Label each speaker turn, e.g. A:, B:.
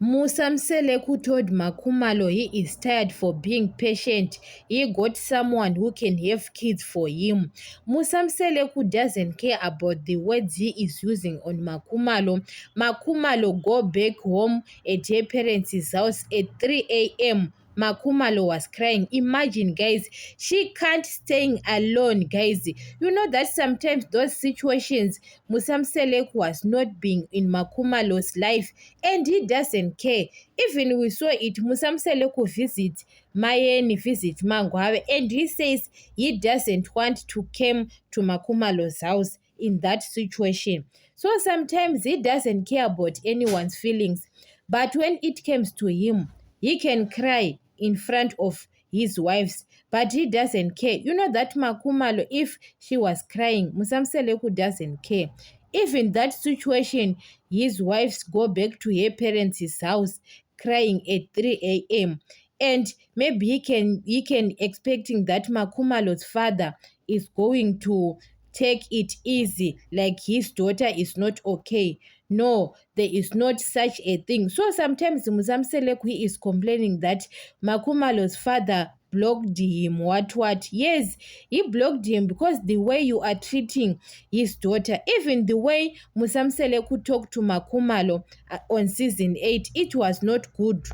A: Musa Mseleku told Makhumalo he is tired for being patient. He got someone who can have kids for him. Musa Mseleku doesn't care about the words he is using on Makhumalo. Makhumalo go back home at her parents' house at 3 a.m. Makhumalo was crying. Imagine, guys, she can't staying alone, guys. You know that sometimes those situations, Musa Mseleku was not being in Makhumalo's life, and he doesn't care. Even we saw it, Musa Mseleku visit Mayeni, visit Mangwawe, and he says he doesn't want to come to Makhumalo's house in that situation. So sometimes he doesn't care about anyone's feelings, but when it comes to him, he can cry in front of his wives, but he doesn't care. You know that Makhumalo, if she was crying, Musa Mseleku doesn't care. Even that situation, his wives go back to her parents' house crying at 3 a.m. And maybe he can expecting that Makhumalo's father is going to take it easy, like his daughter is not okay. No, there is not such a thing. So sometimes Musa Mseleku is complaining that Makhumalo's father blocked him. What? Yes, he blocked him because the way you are treating his daughter, even the way Musa Mseleku talked to Makhumalo on season 8, it was not good.